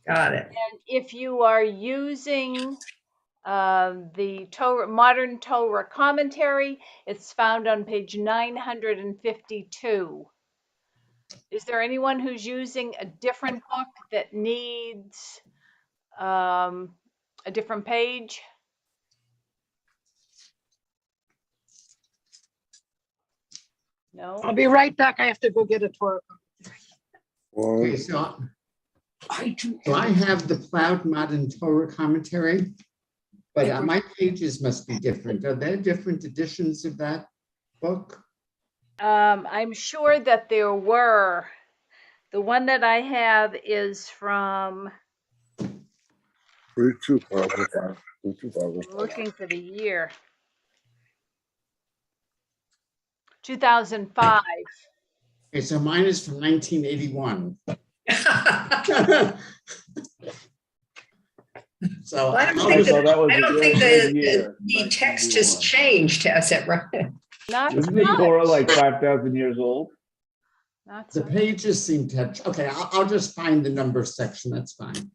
Got it. And if you are using the Torah, modern Torah commentary, it's found on page 952. Is there anyone who's using a different book that needs a different page? No? I'll be right back. I have to go get a Torah. Okay, so I have the Plowed Modern Torah commentary, but my pages must be different. Are there different editions of that book? I'm sure that there were. The one that I have is from, looking for the year, 2005. Okay, so mine is from 1981. So Well, I don't think the text has changed, has it, right? Not Isn't the Torah like 5,000 years old? Not the so pages seem to have, okay, I'll just find the number section, that's fine.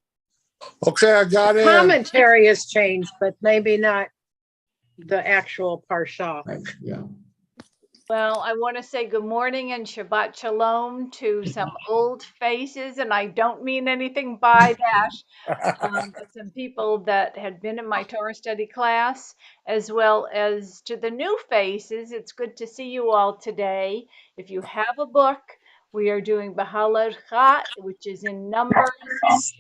Okay, I got it. Commentary has changed, but maybe not the actual Parshat. Right, yeah. Well, I want to say good morning and Shabbat Shalom to some old faces, and I don't mean anything by that, but some people that had been in my Torah study class, as well as to the new faces. It's good to see you all today. If you have a book, we are doing Beha'alotcha, which is in Numbers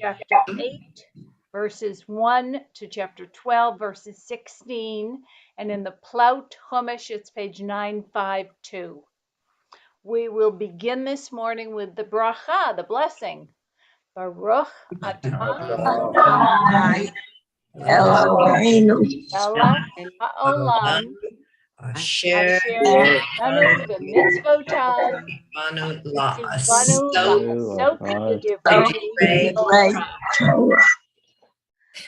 chapter 8, verses 1 to chapter 12, verses 16. And in the Plout Chumash, it's page 952. We will begin this morning with the bracha, the blessing. Baruch atah Eloheinu melech haolam Asher nanu b'mitzvotav Banu tzivanu La'asok la'asok b'divrei Torah. Torah.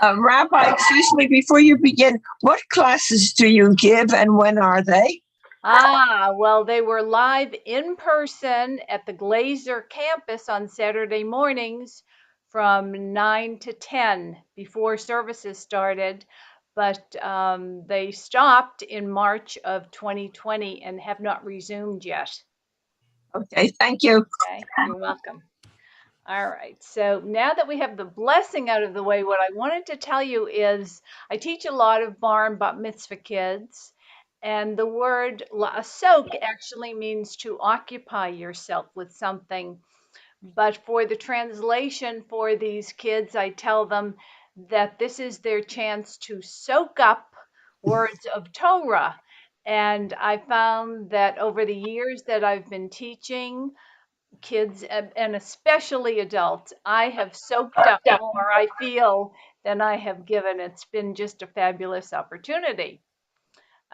Rabbi, excuse me, before you begin, what classes do you give and when are they? Well, they were live in person at the Glazer campus on Saturday mornings from 9 to 10 before services started, but they stopped in March of 2020 and have not resumed yet. Okay, thank you. Okay, you're welcome. All right, so now that we have the blessing out of the way, what I wanted to tell you is I teach a lot of bar and bat mitzvah kids, and the word la'asok actually means to occupy yourself with something. But for the translation for these kids, I tell them that this is their chance to soak up words of Torah. And I found that over the years that I've been teaching kids and especially adults, I have soaked up more, I feel, than I have given. It's been just a fabulous opportunity.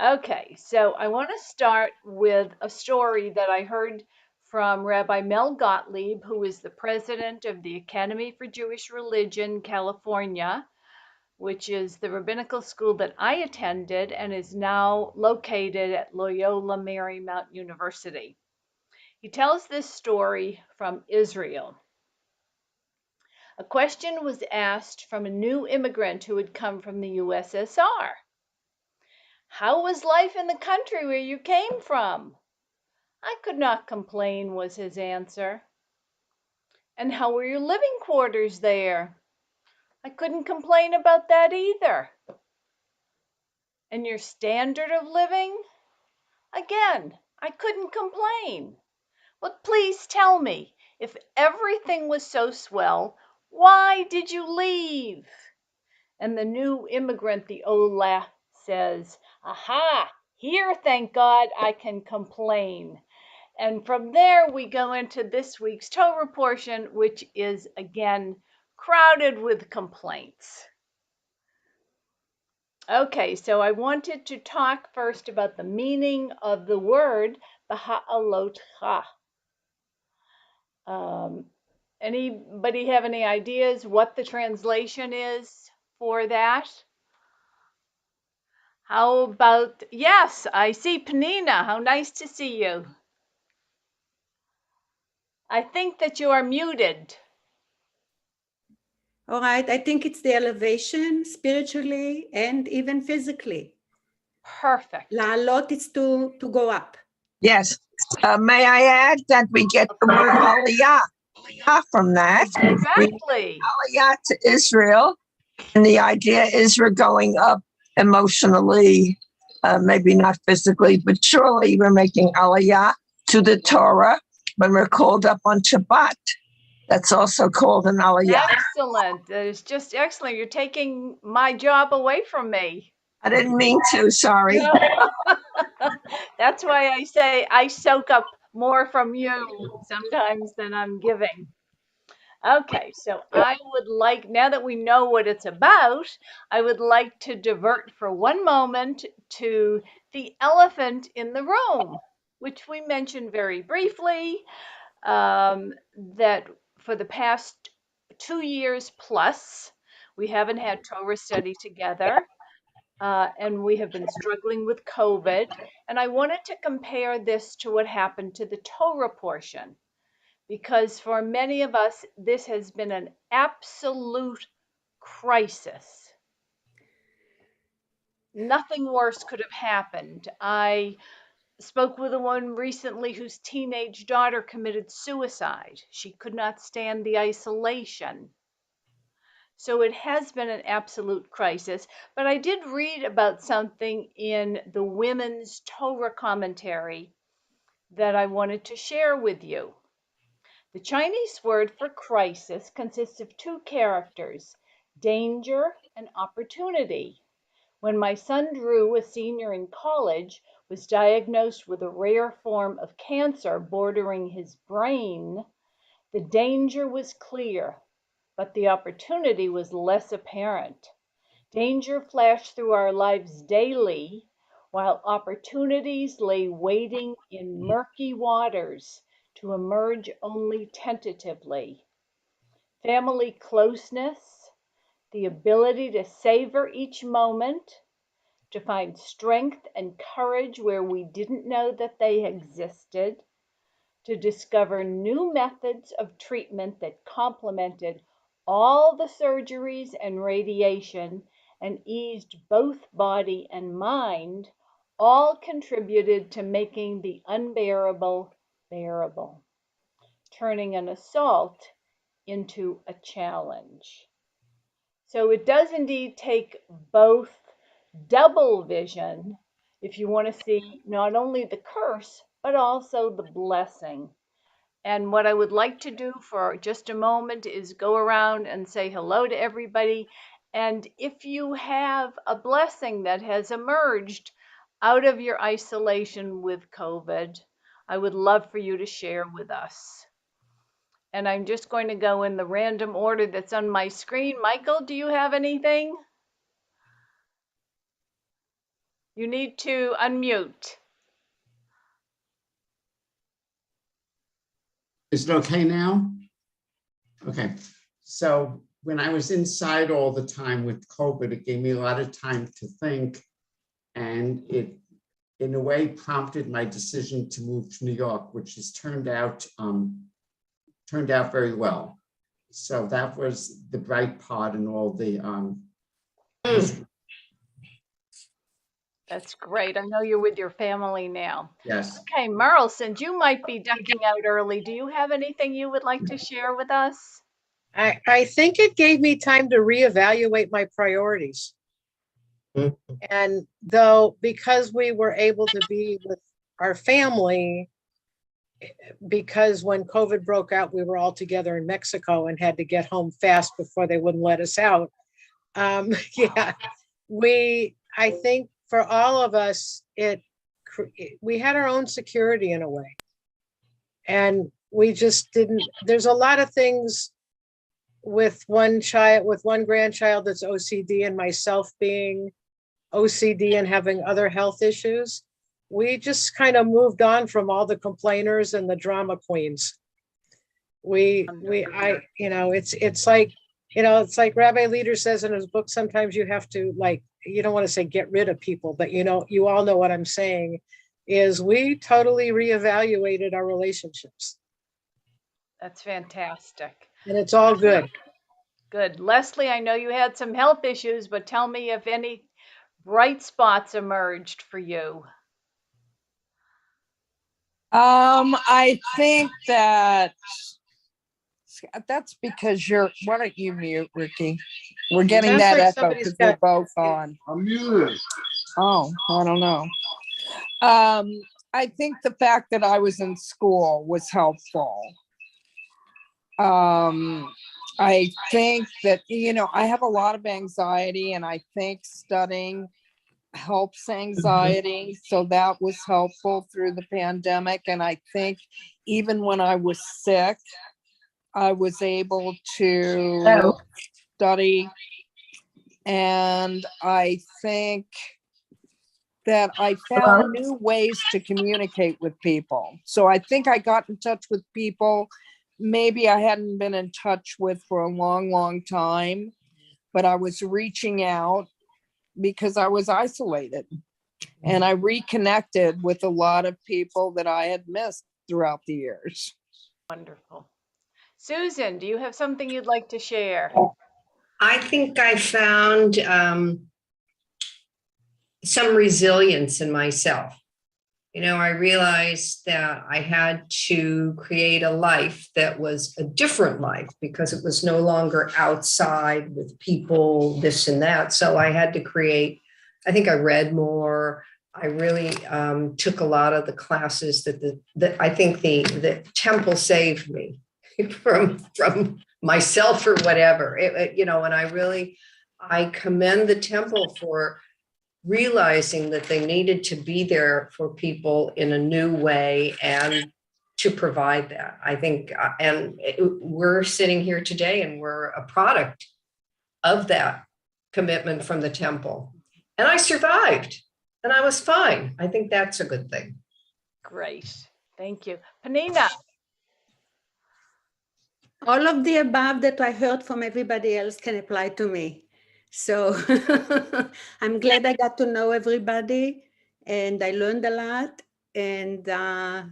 Okay, so I want to start with a story that I heard from Rabbi Mel Gottlieb, who is the president of the Academy for Jewish Religion, California, which is the rabbinical school that I attended and is now located at Loyola Marymount University. He tells this story from Israel. A question was asked from a new immigrant who had come from the USSR. How was life in the country where you came from? I could not complain, was his answer. And how were your living quarters there? I couldn't complain about that either. And your standard of living? Again, I couldn't complain. But please tell me, if everything was so swell, why did you leave? And the new immigrant, the Ola, says, aha, here, thank God, I can complain. And from there, we go into this week's Torah portion, which is, again, crowded with complaints. Okay, so I wanted to talk first about the meaning of the word Beha'alotcha. Anybody have any ideas what the translation is for that? How about, yes, I see Penina. How nice to see you. I think that you are muted. All right. I think it's the elevation spiritually and even physically. Perfect. La'alot is to go up. Yes. May I add that we get the word aliyah from that? Exactly. Aliyah to Israel. And the idea is we're going up emotionally, maybe not physically, but surely we're making aliyah to the Torah when we're called up on Shabbat. That's also called an aliyah. Excellent. That is just excellent. You're taking my job away from me. I didn't mean to, sorry. No. That's why I say I soak up more from you sometimes than I'm giving. Okay, so I would like, now that we know what it's about, I would like to divert for one moment to the elephant in the room, which we mentioned very briefly, that for the past 2 years plus, we haven't had Torah study together. And we have been struggling with COVID. And I wanted to compare this to what happened to the Torah portion, because for many of us, this has been an absolute crisis. Nothing worse could have happened. I spoke with a woman recently whose teenage daughter committed suicide. She could not stand the isolation. So it has been an absolute crisis. But I did read about something in the Women's Torah commentary that I wanted to share with you. The Chinese word for crisis consists of two characters, danger and opportunity. When my son Drew, a senior in college, was diagnosed with a rare form of cancer bordering his brain, the danger was clear, but the opportunity was less apparent. Danger flashed through our lives daily, while opportunities lay waiting in murky waters to emerge only tentatively. Family closeness, the ability to savor each moment, to find strength and courage where we didn't know that they existed, to discover new methods of treatment that complemented all the surgeries and radiation and eased both body and mind, all contributed to making the unbearable bearable, turning an assault into a challenge. So it does indeed take both double vision if you want to see not only the curse, but also the blessing. And what I would like to do for just a moment is go around and say hello to everybody. And if you have a blessing that has emerged out of your isolation with COVID, I would love for you to share with us. And I'm just going to go in the random order that's on my screen. Michael, do you have anything? You need to unmute. Is it okay now? Okay. So when I was inside all the time with COVID, it gave me a lot of time to think, and it, in a way, prompted my decision to move to New York, which has turned out very well. So that was the bright part in all the. That's great. I know you're with your family now. Yes. Okay, Merle, since you might be ducking out early, do you have anything you would like to share with us? I think it gave me time to reevaluate my priorities. And though, because we were able to be with our family, because when COVID broke out, we were all together in Mexico and had to get home fast before they wouldn't let us out. Yeah, I think for all of us, we had our own security in a way. And we just didn't, there's a lot of things with one grandchild that's OCD and myself being OCD and having other health issues. We just kind of moved on from all the complainers and the drama queens. It's like Rabbi Leader says in his book, sometimes you have to, like, you don't want to say get rid of people, but you all know what I'm saying, is we totally reevaluated our relationships. That's fantastic. And it's all good. Good. Leslie, I know you had some health issues, but tell me if any bright spots emerged for you. I think that's because why don't you mute, Ricky? We're getting Sounds that like echo somebody's because we're got- both on. I'm muted. Oh, I don't know. I think the fact that I was in school was helpful. I think that, I have a lot of anxiety, and I think studying helps anxiety. So that was helpful through the pandemic. And I think even when I was sick, I was able to study. And I think that I found new ways to communicate with people. So I think I got in touch with people maybe I hadn't been in touch with for a long, long time, but I was reaching out because I was isolated. And I reconnected with a lot of people that I had missed throughout the years. Wonderful. Susan, do you have something you'd like to share? I think I found some resilience in myself. I realized that I had to create a life that was a different life because it was no longer outside with people, this and that. So I had to create, I think I read more. I really took a lot of the classes that I think the temple saved me from myself or whatever. And I commend the temple for realizing that they needed to be there for people in a new way and to provide that. I think, we're sitting here today and we're a product of that commitment from the temple. And I survived and I was fine. I think that's a good thing. Great. Thank you. Panina. All of the above that I heard from everybody else can apply to me. So I'm glad I got to know everybody and I learned a lot, and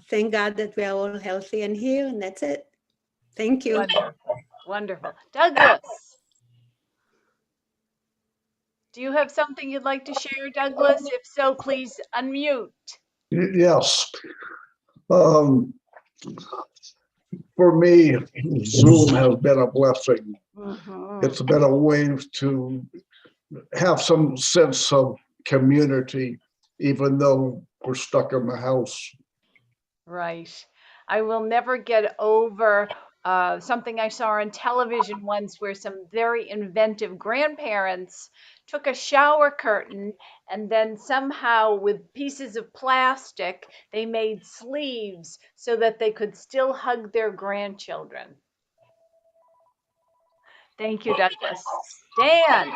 thank God that we are all healthy and here, and that's it. Thank you. Wonderful. Wonderful. Douglas, do you have something you'd like to share, Douglas? If so, please unmute. Yes. For me, Zoom has been a blessing. It's been a way to have some sense of community, even though we're stuck in the house. Right. I will never get over something I saw on television once where some very inventive grandparents took a shower curtain and then somehow with pieces of plastic, they made sleeves so that they could still hug their grandchildren. Thank you, Douglas. Dan.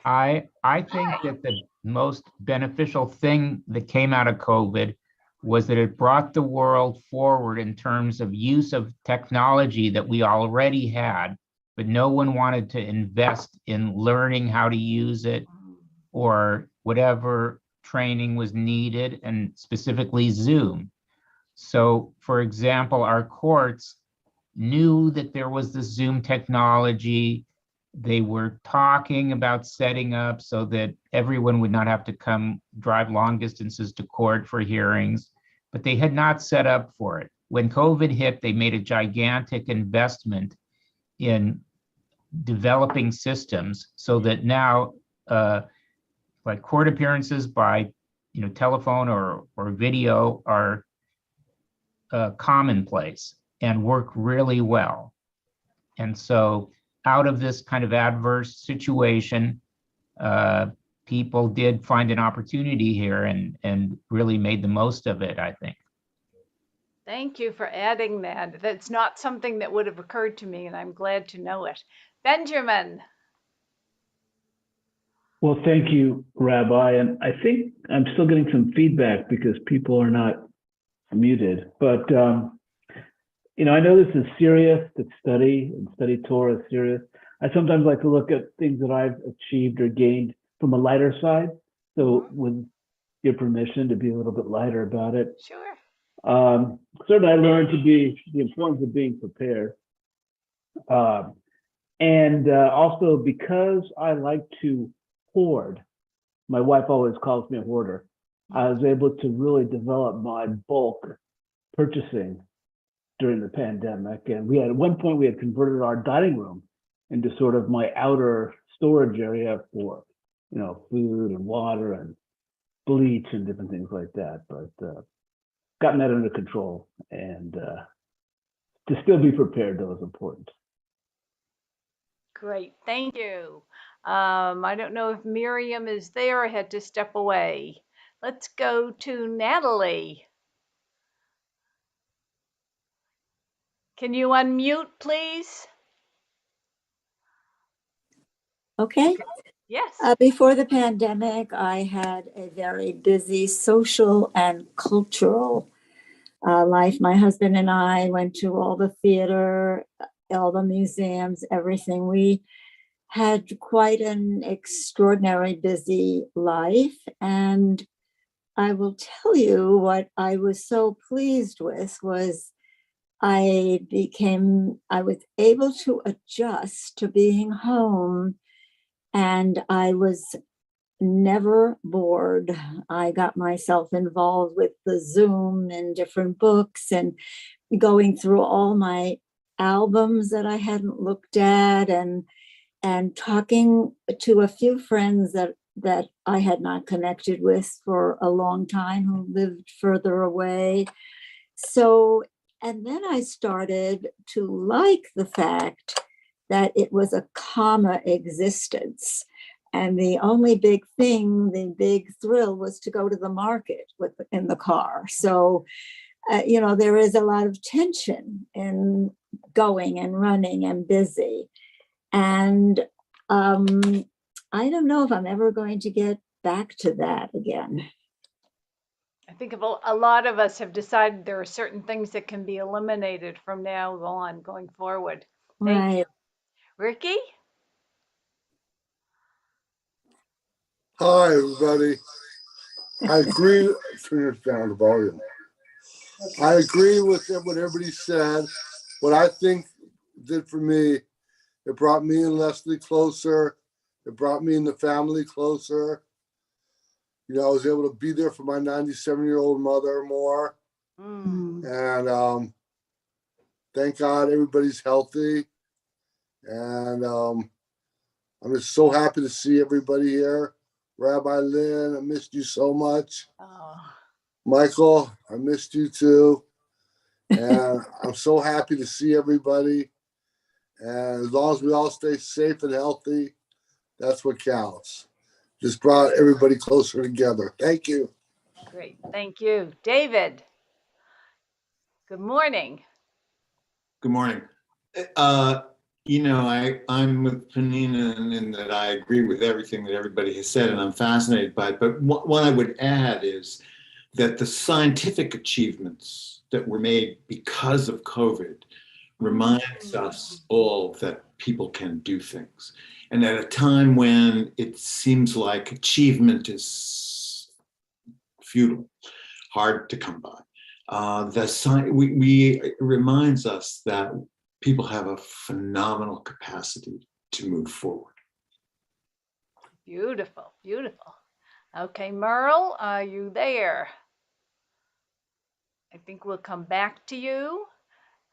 I think that the most beneficial thing that came out of COVID was that it brought the world forward in terms of use of technology that we already had, but no one wanted to invest in learning how to use it or whatever training was needed, and specifically Zoom. So, for example, our courts knew that there was the Zoom technology. They were talking about setting up so that everyone would not have to drive long distances to court for hearings, but they had not set up for it. When COVID hit, they made a gigantic investment in developing systems so that now, like court appearances by telephone or video are commonplace and work really well. And so out of this kind of adverse situation, people did find an opportunity here and really made the most of it, I think. Thank you for adding that. That's not something that would have occurred to me, and I'm glad to know it. Benjamin. Well, thank you, Rabbi. And I think I'm still getting some feedback because people are not muted. But, I know this is serious to study, and study Torah is serious. I sometimes like to look at things that I've achieved or gained from a lighter side. So with your permission to be a little bit lighter about it. Sure. certainly I learned to be the importance of being prepared. And also because I like to hoard, my wife always calls me a hoarder. I was able to really develop my bulk purchasing during the pandemic. And we had, at one point, we had converted our dining room into sort of my outer storage area for, you know, food and water and bleach and different things like that. But gotten that under control, and to still be prepared, though, is important. Great, thank you. I don't know if Miriam is there. I had to step away. Let's go to Natalie. Can you unmute, please? Okay. Yes. Before the pandemic, I had a very busy social and cultural life. My husband and I went to all the theater, all the museums, everything. We had quite an extraordinary busy life. And I will tell you what I was so pleased with was I was able to adjust to being home, and I was never bored. I got myself involved with the Zoom and different books and going through all my albums that I hadn't looked at, and talking to a few friends that I had not connected with for a long time who lived further away. So, and then I started to like the fact that it was a calmer existence. And the only big thing, the big thrill was to go to the market in the car. So, you know, there is a lot of tension in going and running and busy. And I don't know if I'm ever going to get back to that again. I think a lot of us have decided there are certain things that can be eliminated from now on going forward. Thank you. Ricky? Hi, everybody. I agree. Turn it down the volume. I agree with what everybody said. What I think did for me, it brought me and Leslie closer. It brought me and the family closer. You know, I was able to be there for my 97-year-old mother more. And thank God everybody's healthy. And I'm just so happy to see everybody here. Rabbi Lynn, I missed you so much. Oh. Michael, I missed you too. And I'm so happy to see everybody. And as long as we all stay safe and healthy, that's what counts. Just brought everybody closer together. Thank you. Great. Thank you. David. Good morning. Good morning. You know, I'm with Panina in that I agree with everything that everybody has said, and I'm fascinated by it. But what I would add is that the scientific achievements that were made because of COVID reminds us all that people can do things. And at a time when it seems like achievement is futile, hard to come by, it reminds us that people have a phenomenal capacity to move forward. Beautiful, beautiful. Okay, Merle, are you there? I think we'll come back to you.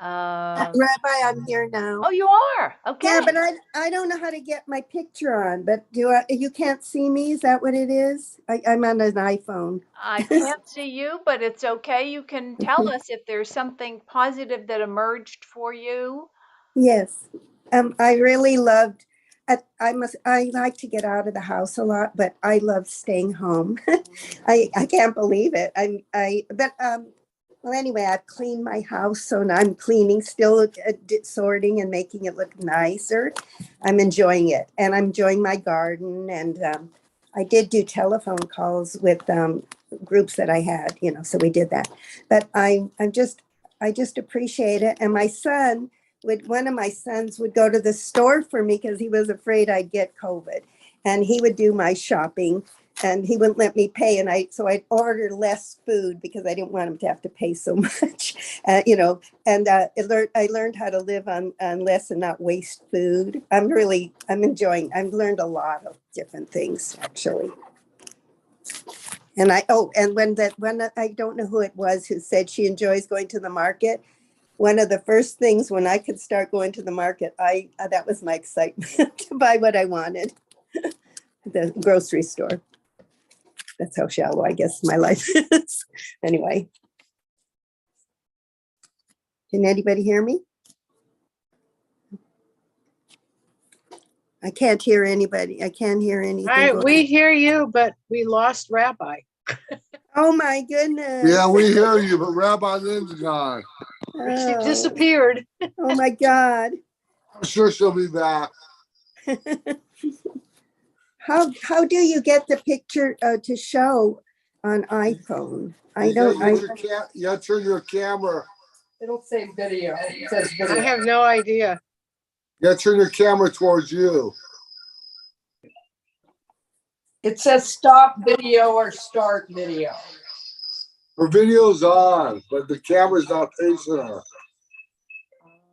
Rabbi, I'm here now. Oh, you are? Okay. Yeah, but I don't know how to get my picture on, but you can't see me? Is that what it is? I'm on an iPhone. I can't see you, but it's okay. You can tell us if there's something positive that emerged for you. Yes. I really loved, I like to get out of the house a lot, but I love staying home. I can't believe it. Well, anyway, I've cleaned my house, so now I'm cleaning, still sorting and making it look nicer. I'm enjoying it, and I'm enjoying my garden. And I did do telephone calls with groups that I had, you know, so we did that. But I just appreciate it. And my son, one of my sons would go to the store for me because he was afraid I'd get COVID, and he would do my shopping. and he wouldn't let me pay. And so I'd order less food because I didn't want him to have to pay so much, and I learned how to live on less and not waste food. I've learned a lot of different things actually. And when I don't know who it was who said she enjoys going to the market. One of the first things when I could start going to the market, that was my excitement to buy what I wanted. The grocery store. That's how shallow I guess my life is. Anyway. Can anybody hear me? I can't hear anybody. I can't hear anything. All right, we hear you, but we lost Rabbi. Oh my goodness. Yeah, we hear you, but Rabbi Lynn's gone. She disappeared. Oh my God. I'm sure she'll be back. How do you get the picture to show on iPhone? I don't. You got to turn your camera. It'll say video. It says I video. have no idea. You got to turn your camera towards you. It says stop video or start video. Her video's on, but the camera's not facing her.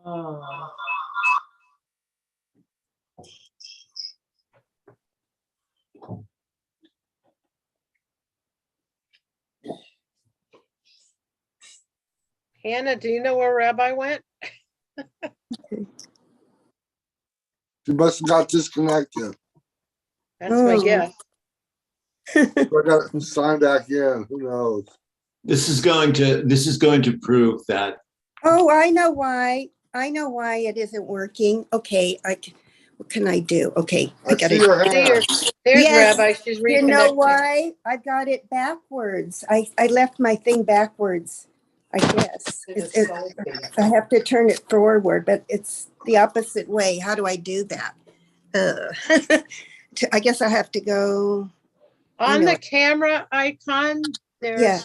Oh. Hannah, do you know where Rabbi went? She must have got disconnected. That's my guess. I got to sign back in. Who knows? This is going to prove that. Oh, I know why. I know why it isn't working. Okay, what can I do? Okay, I got see your hand. There's Yes, Rabbi. She's reconnecting. you know why? I got it backwards. I left my thing backwards, I guess. I have to turn it forward, but it's the opposite way. How do I do that? I guess I have to go. On the camera icon, there's. Yeah.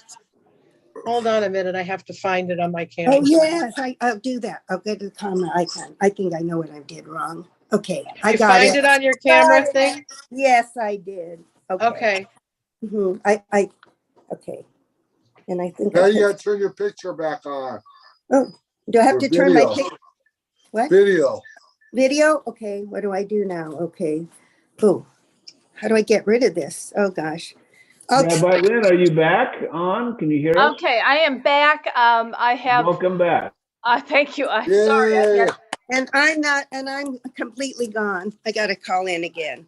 Hold on a minute. I have to find it on my camera. Oh, yes, I'll do that. I'll go to the camera icon. I think I know what I did wrong. Okay, I got it. You find it on your camera thing? Yes, I did. Okay. Mm-hmm. Okay. And I think Now you got to turn your picture back on. Oh, do I have to turn my picture? What? Video. Video? Okay, what do I do now? Okay. Oh, how do I get rid of this? Oh, gosh. Okay. Rabbi Lynn, are you back on? Can you hear us? Okay, I am back. I have. Welcome back. Thank you. I'm sorry. And I'm completely gone. I got to call in again.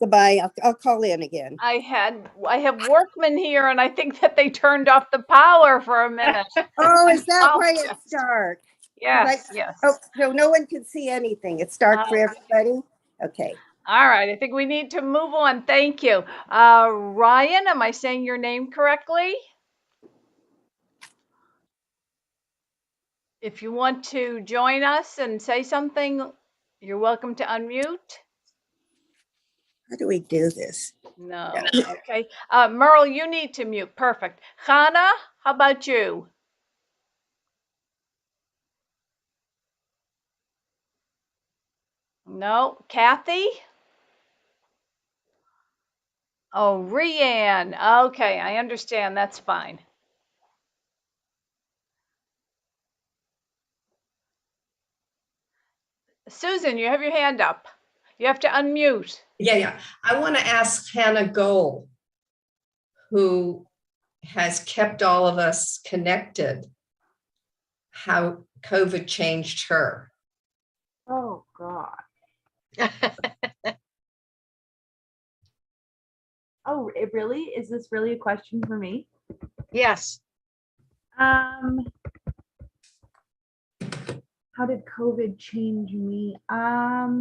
Goodbye. I'll call in again. I have workmen here, and I think that they turned off the power for a minute. Oh, is that why it's dark? Yes, yes. Oh, so no one can see anything. It's dark for everybody? Okay. All right. I think we need to move on. Thank you. Ryan, am I saying your name correctly? If you want to join us and say something, you're welcome to unmute. How do we do this? No. Okay. Merle, you need to mute. Perfect. Hannah, how about you? No. Kathy? Oh, Rianne. Okay, I understand. That's fine. Susan, you have your hand up. You have to unmute. Yeah. I want to ask Hannah Gold, who has kept all of us connected, how COVID changed her. Oh, God. Oh, it really? Is this really a question for me? Yes. How did COVID change me? I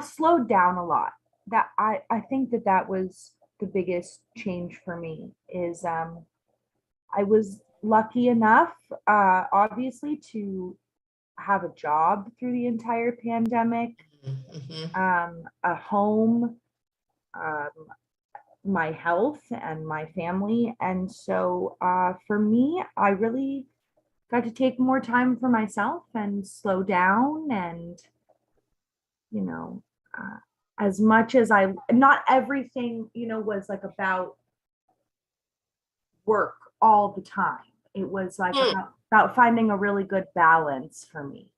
slowed down a lot. That I think that was the biggest change for me is I was lucky enough, obviously, to have a job through the entire pandemic, a home, my health and my family. And so for me, I really got to take more time for myself and slow down and, as much as not everything, was like about work all the time. It was like about finding a really good balance for me.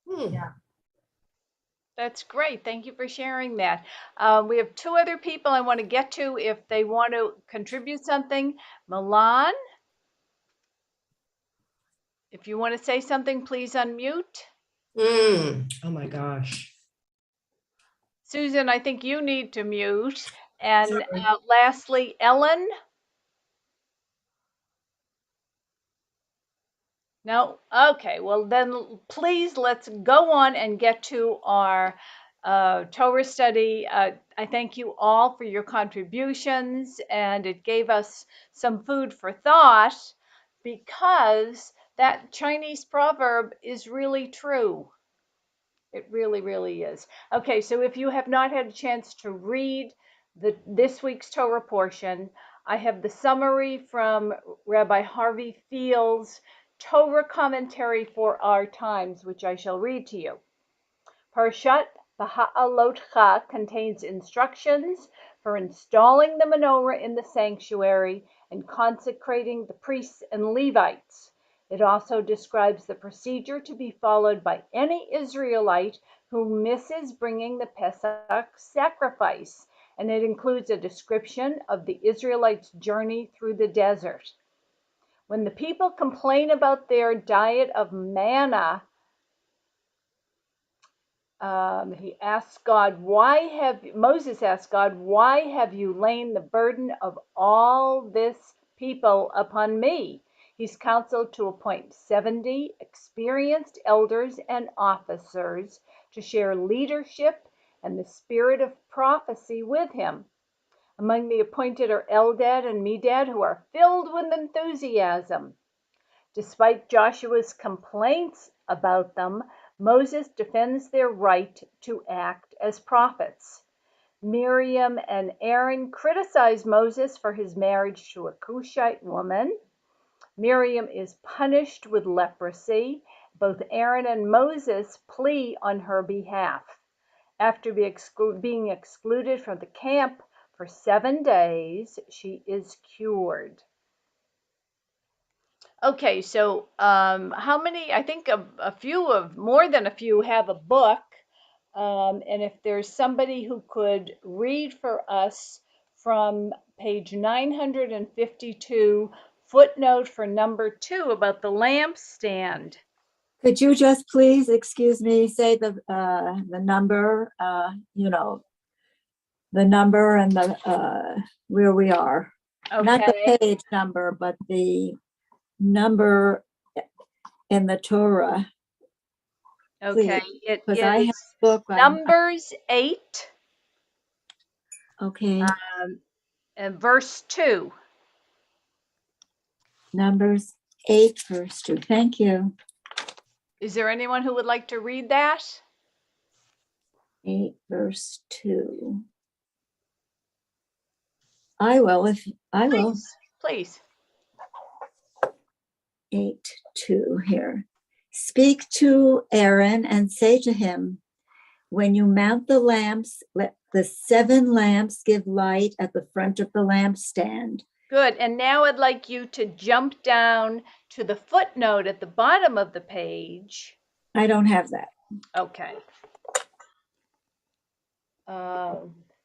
Yeah. That's great. Thank you for sharing that. We have two other people I want to get to if they want to contribute something. Milan, if you want to say something, please unmute. Oh my gosh. Susan, I think you need to mute. And lastly, Ellen. No? Okay. Well, then please let's go on and get to our Torah study. I thank you all for your contributions, and it gave us some food for thought because that Chinese proverb is really true. It really, really is. Okay, so if you have not had a chance to read this week's Torah portion, I have the summary from Rabbi Harvey Field's Torah commentary for our times, which I shall read to you. Parshat Beha'alotcha contains instructions for installing the menorah in the sanctuary and consecrating the priests and Levites. It also describes the procedure to be followed by any Israelite who misses bringing the Pesach sacrifice, and it includes a description of the Israelites' journey through the desert. When the people complain about their diet of manna, Moses asked God, why have you lain the burden of all this people upon me? He's counseled to appoint 70 experienced elders and officers to share leadership and the spirit of prophecy with him. Among the appointed are Eldad and Medad, who are filled with enthusiasm. Despite Joshua's complaints about them, Moses defends their right to act as prophets. Miriam and Aaron criticize Moses for his marriage to a Cushite woman. Miriam is punished with leprosy. Both Aaron and Moses plea on her behalf. After being excluded from the camp for 7 days, she is cured. Okay, so how many? I think more than a few have a book. And if there's somebody who could read for us from page 952, footnote for number 2 about the lampstand. Could you just please, excuse me, say the number, the number and the where we are. Okay. Not the page number, but the number in the Torah. Okay, it because I have is a book. Numbers 8. Okay. And verse 2. Numbers 8, verse 2. Thank you. Is there anyone who would like to read that? 8, verse 2. I will. Please. 8:2 here. Speak to Aaron and say to him, when you mount the lamps, let the 7 lamps give light at the front of the lampstand. Good. And now I'd like you to jump down to the footnote at the bottom of the page. I don't have that. Okay.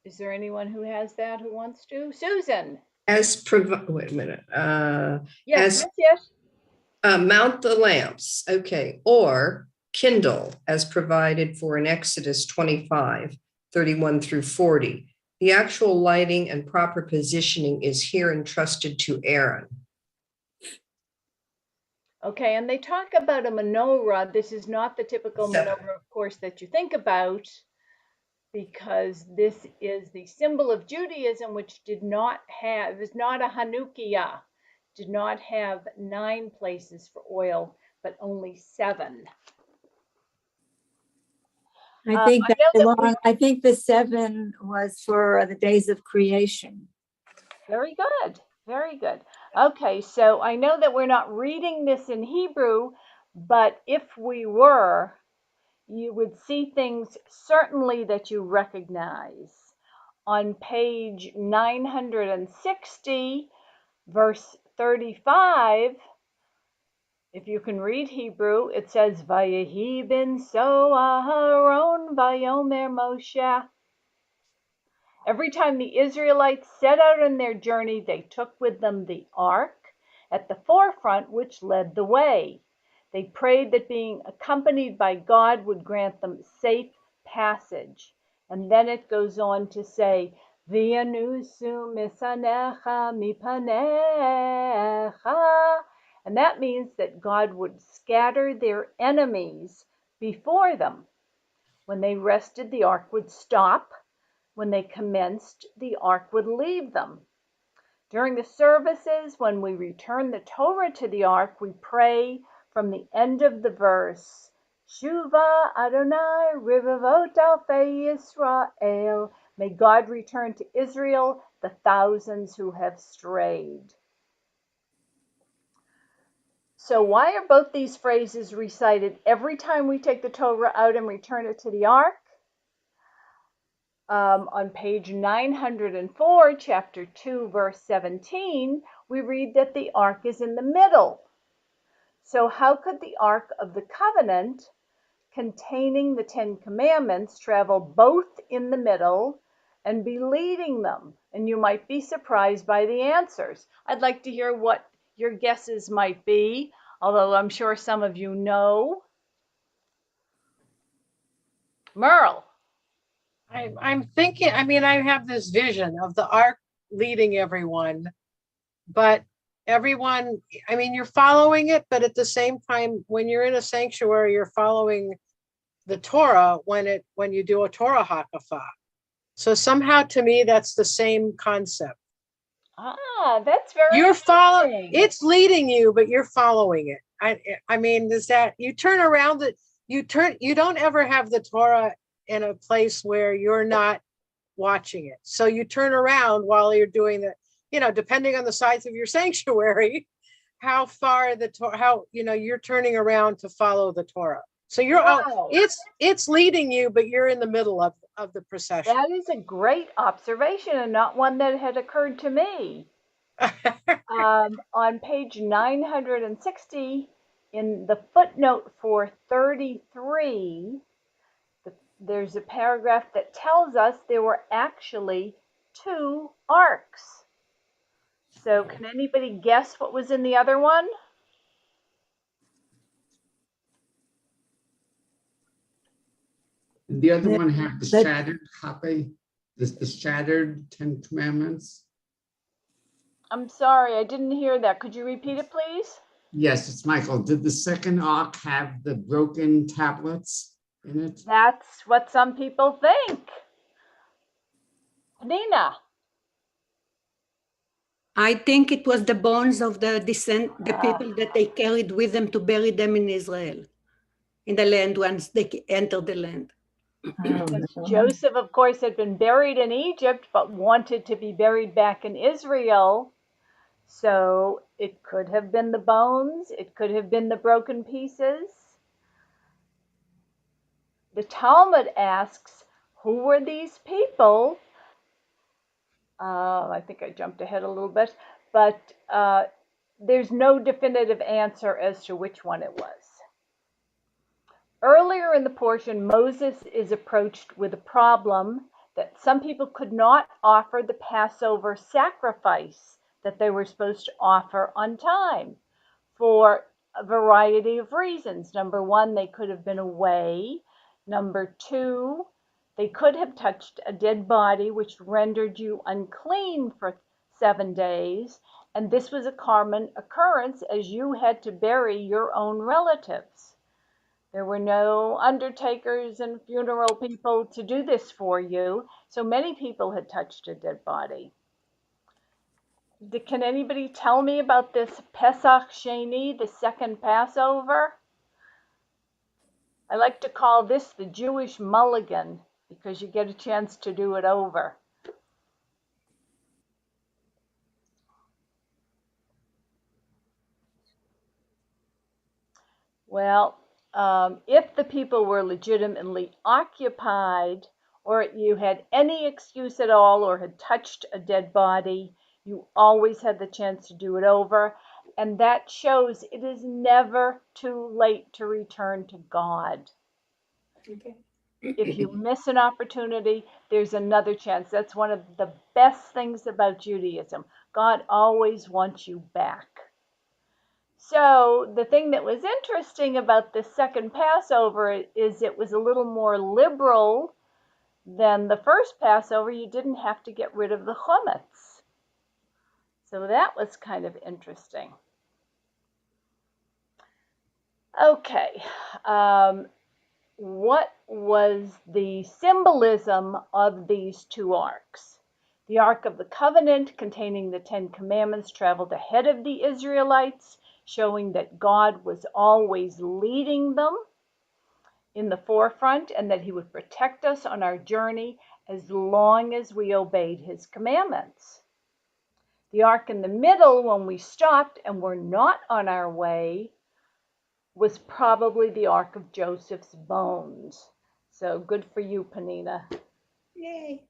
Is there anyone who has that who wants to? Susan. Wait a minute. Yes. Mount the lamps. Okay. Or kindle as provided for in Exodus 25, 31 through 40. The actual lighting and proper positioning is here entrusted to Aaron. Okay, and they talk about a menorah. This is not the typical menorah, of course, that you think about, because this is the symbol of Judaism, which it was not a Hanukkah, did not have 9 places for oil, but only 7. I think the 7 was for the days of creation. Very good. Very good. Okay, so I know that we're not reading this in Hebrew, but if we were, you would see things certainly that you recognize. On page 960, verse 35, if you can read Hebrew, it says, Vayehi ben so Aharon vayomer Moshe. Every time the Israelites set out on their journey, they took with them the ark at the forefront, which led the way. They prayed that being accompanied by God would grant them safe passage. And then it goes on to say, V'yanusu misanecha mipanecha. And that means that God would scatter their enemies before them. When they rested, the ark would stop. When they commenced, the ark would leave them. During the services, when we return the Torah to the ark, we pray from the end of the verse, Shuva Adonai Rivavot Alfei Yisrael. May God return to Israel the thousands who have strayed. So why are both these phrases recited every time we take the Torah out and return it to the ark? On page 904, chapter 2, verse 17, we read that the ark is in the middle. So how could the ark of the covenant containing the Ten Commandments travel both in the middle and be leading them? And you might be surprised by the answers. I'd like to hear what your guesses might be, although I'm sure some of you know. Merle. I'm thinking, I mean, I have this vision of the ark leading everyone, but everyone, I mean, you're following it, but at the same time, when you're in a sanctuary, you're following the Torah when you do a Torah hakafah. So somehow to me, that's the same concept. Ah, that's very You're following, interesting. it's leading you, but you're following it. I mean, is that you turn around that you don't ever have the Torah in a place where you're not watching it. So you turn around while you're doing the, depending on the size of your sanctuary, how far you're turning around to follow the Torah. So you're Wow. it's leading you, but you're in the middle of the procession. That is a great observation and not one that had occurred to me. On page 960, in the footnote for 33, there's a paragraph that tells us there were actually 2 arks. So can anybody guess what was in the other one? Did the other one have the shattered copy, the shattered Ten Commandments? I'm sorry, I didn't hear that. Could you repeat it, please? Yes, it's Michael. Did the second ark have the broken tablets in it? That's what some people think. Nina. I think it was the bones of the people that they carried with them to bury them in Israel, in the land once they entered the land. Joseph, of course, had been buried in Egypt, but wanted to be buried back in Israel. So it could have been the bones. It could have been the broken pieces. The Talmud asks, who were these people? I think I jumped ahead a little bit, but there's no definitive answer as to which one it was. Earlier in the portion, Moses is approached with a problem that some people could not offer the Passover sacrifice that they were supposed to offer on time for a variety of reasons. Number one, they could have been away. Number two, they could have touched a dead body, which rendered you unclean for 7 days. And this was a common occurrence as you had to bury your own relatives. There were no undertakers and funeral people to do this for you, so many people had touched a dead body. Can anybody tell me about this Pesach Sheni, the second Passover? I like to call this the Jewish mulligan because you get a chance to do it over. Well, if the people were legitimately occupied, or you had any excuse at all, or had touched a dead body, you always had the chance to do it over. And that shows it is never too late to return to God. Okay. If you miss an opportunity, there's another chance. That's one of the best things about Judaism. God always wants you back. So the thing that was interesting about the second Passover is it was a little more liberal than the first Passover. You didn't have to get rid of the chametz. So that was kind of interesting. Okay. What was the symbolism of these two arks? The Ark of the Covenant, containing the Ten Commandments, traveled ahead of the Israelites, showing that God was always leading them in the forefront and that he would protect us on our journey as long as we obeyed his commandments. The ark in the middle, when we stopped and were not on our way, was probably the ark of Joseph's bones. So good for you, Penina. Yay.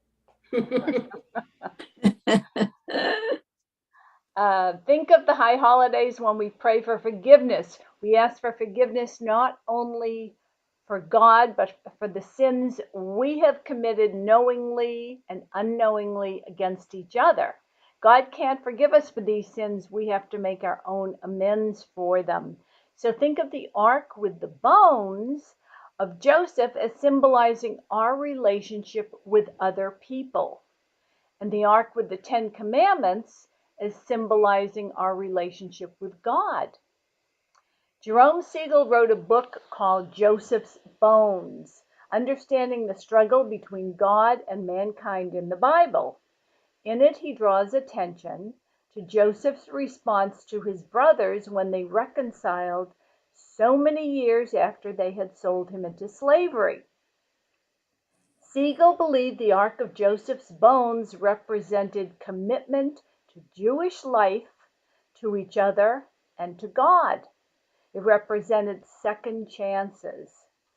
Think of the high holidays when we pray for forgiveness. We ask for forgiveness not only for God, but for the sins we have committed knowingly and unknowingly against each other. God can't forgive us for these sins. We have to make our own amends for them. So think of the ark with the bones of Joseph as symbolizing our relationship with other people, and the ark with the Ten Commandments as symbolizing our relationship with God. Jerome Siegel wrote a book called Joseph's Bones, Understanding the Struggle Between God and Mankind in the Bible. In it, he draws attention to Joseph's response to his brothers when they reconciled so many years after they had sold him into slavery. Siegel believed the Ark of Joseph's bones represented commitment to Jewish life, to each other, and to God. It represented second chances,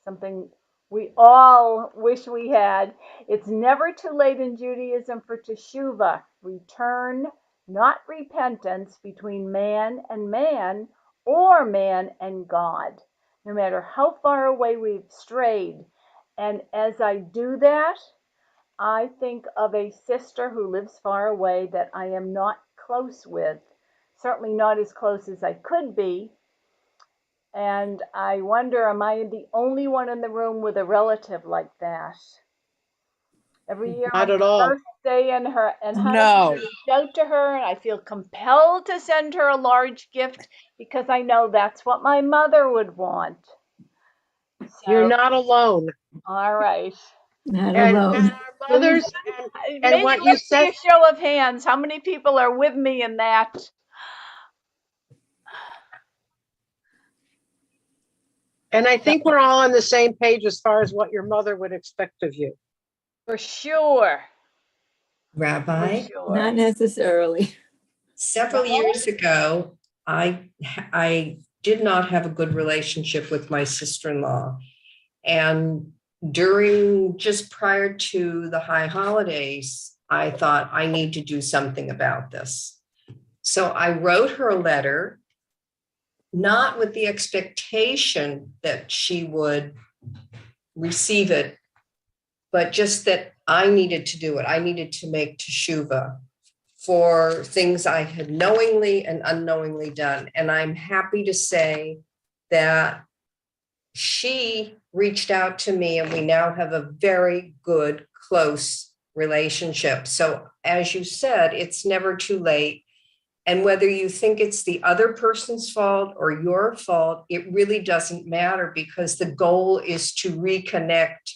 something we all wish we had. It's never too late in Judaism for teshuvah, return, not repentance, between man and man or man and God, no matter how far away we've strayed. And as I do that, I think of a sister who lives far away that I am not close with, certainly not as close as I could be. And I wonder, am I the only one in the room with a relative like that? Every year Not on at her all. birthday and Hanukkah, No. I reach out to her and I feel compelled to send her a large gift because I know that's what my mother would want. You're So, not alone. all right. Not And alone. our mothers and Maybe what you let's see said, a show of hands. How many people are with me in that? and I think we're all on the same page as far as what your mother would expect of you. For sure. Rabbi, For sure. Not necessarily. several years ago, I did not have a good relationship with my sister-in-law. And just prior to the high holidays, I thought I need to do something about this. So I wrote her a letter, not with the expectation that she would receive it, but just that I needed to do it. I needed to make teshuvah for things I had knowingly and unknowingly done. And I'm happy to say that she reached out to me and we now have a very good, close relationship. So as you said, it's never too late. And whether you think it's the other person's fault or your fault, it really doesn't matter because the goal is to reconnect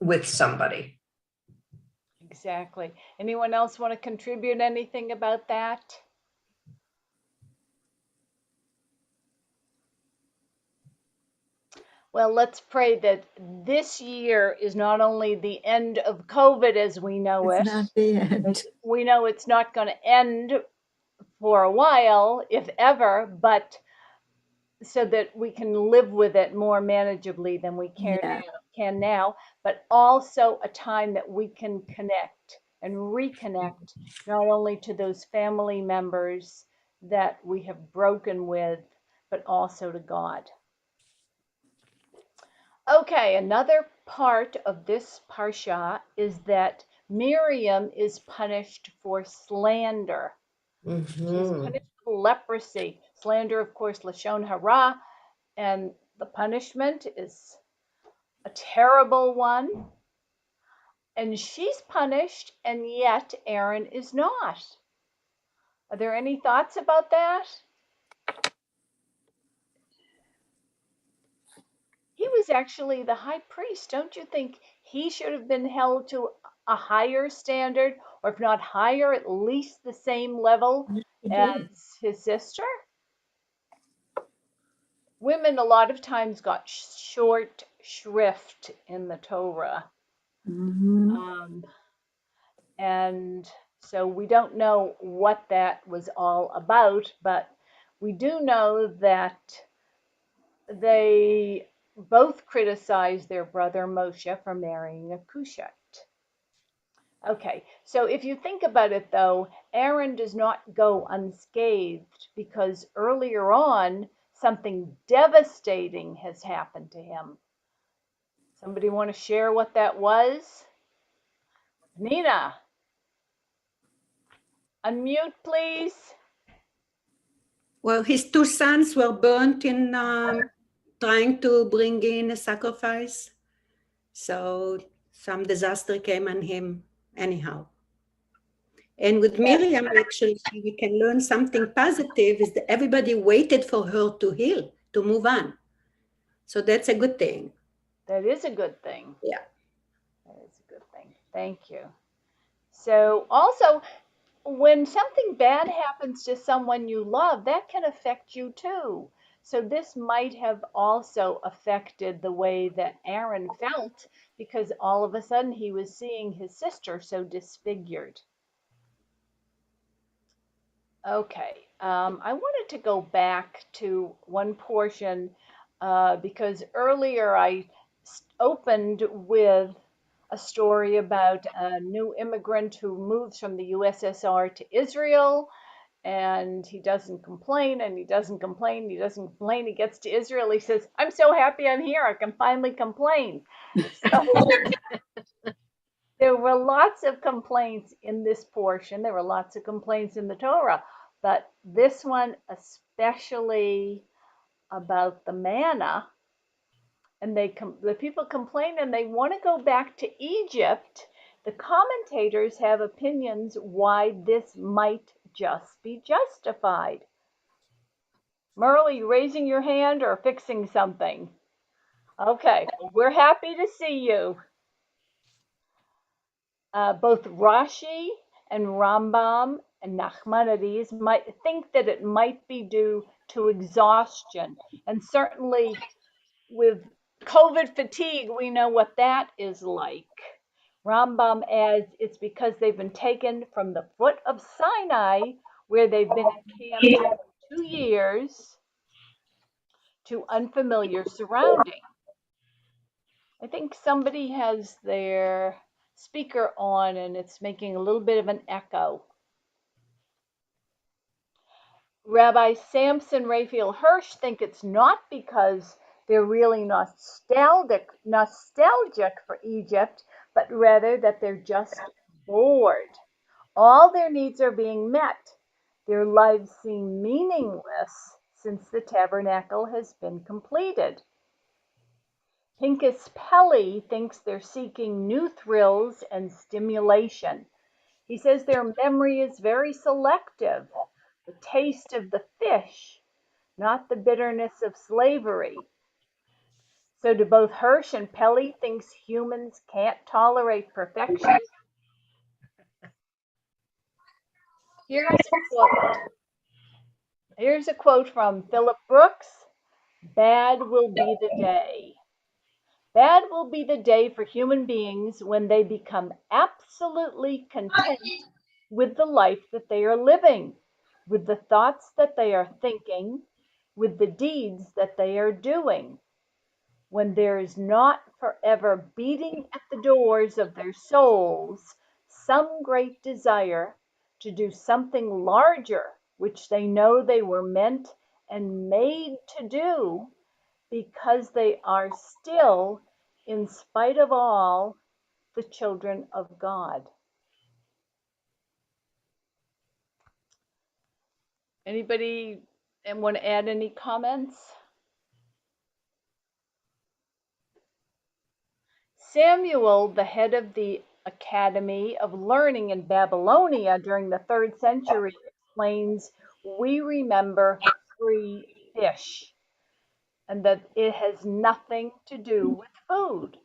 with somebody. Exactly. Anyone else want to contribute anything about that? Well, let's pray that this year is not only the end of COVID as we know It's it. not the end. We know it's not going to end for a while, if ever, but so that we can live with it more manageably than we can now, but also a time that we can connect and reconnect not only to those family members that we have broken with, but also to God. Okay, another part of this parsha is that Miriam is punished for slander. She's punished with leprosy. Slander, of course, Lashon Hara, and the punishment is a terrible one. And she's punished, and yet Aaron is not. Are there any thoughts about that? He was actually the high priest. Don't you think he should have been held to a higher standard, or if not higher, at least the same level as his sister? Women a lot of times got short shrift in the Torah. And so we don't know what that was all about, but we do know that they both criticized their brother Moshe for marrying a Cushite. Okay, so if you think about it though, Aaron does not go unscathed because earlier on something devastating has happened to him. Somebody want to share what that was? Nina, unmute please. Well, his two sons were burnt in trying to bring in a sacrifice. So some disaster came on him anyhow. And with Miriam, actually, we can learn something positive is that everybody waited for her to heal, to move on. So that's a good thing. That is a good thing. Yeah. That is a good thing. Thank you. So also, when something bad happens to someone you love, that can affect you too. So this might have also affected the way that Aaron felt because all of a sudden he was seeing his sister so disfigured. Okay, I wanted to go back to one portion because earlier I opened with a story about a new immigrant who moves from the USSR to Israel, and he doesn't complain, and he doesn't complain, he doesn't complain. He gets to Israel, he says, I'm so happy I'm here, I can finally complain. So there were lots of complaints in this portion. There were lots of complaints in the Torah, but this one especially about the manna. And the people complain and they want to go back to Egypt. The commentators have opinions why this might just be justified. Merle, are you raising your hand or fixing something? Okay, we're happy to see you. Both Rashi and Rambam and Nachmanides might think that it might be due to exhaustion. And certainly with COVID fatigue, we know what that is like. Rambam adds it's because they've been taken from the foot of Sinai, where they've been encamped for 2 years, to unfamiliar surroundings. I think somebody has their speaker on and it's making a little bit of an echo. Rabbi Samson Raphael Hirsch think it's not because they're really nostalgic for Egypt, but rather that they're just bored. All their needs are being met. Their lives seem meaningless since the tabernacle has been completed. Pinchas Pelly thinks they're seeking new thrills and stimulation. He says their memory is very selective, the taste of the fish, not the bitterness of slavery. So do both Hirsch and Pelly thinks humans can't tolerate perfection? Here's a quote from Philip Brooks. Bad will be the day. Bad will be the day for human beings when they become absolutely content with the life that they are living, with the thoughts that they are thinking, with the deeds that they are doing, when there is not forever beating at the doors of their souls some great desire to do something larger, which they know they were meant and made to do, because they are still, in spite of all, the children of God. Anybody want to add any comments? Samuel, the head of the Academy of Learning in Babylonia during the 3rd century, explains, we remember 3 fish, and that it has nothing to do with food.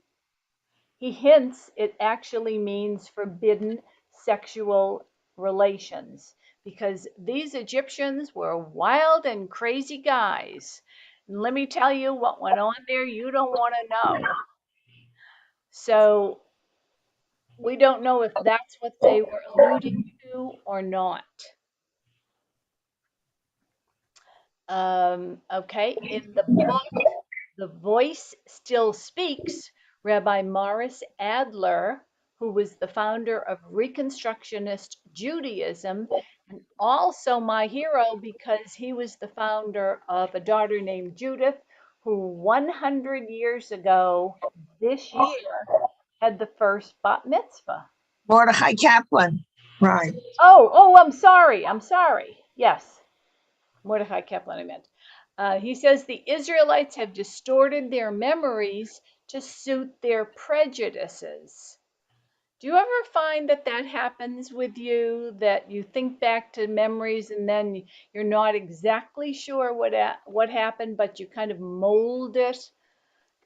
He hints it actually means forbidden sexual relations, because these Egyptians were wild and crazy guys. And let me tell you what went on there, you don't want to know. So we don't know if that's what they were alluding to or not. Okay, in the book, The Voice Still Speaks, Rabbi Morris Adler, who was the founder of Reconstructionist Judaism, and also my hero because he was the founder of a daughter named Judith, who 100 years ago this year had the first bat mitzvah. Mordechai Kaplan, right. I'm sorry. Yes, Mordechai Kaplan, I meant. He says the Israelites have distorted their memories to suit their prejudices. Do you ever find that happens with you, that you think back to memories and then you're not exactly sure what happened, but you kind of mold it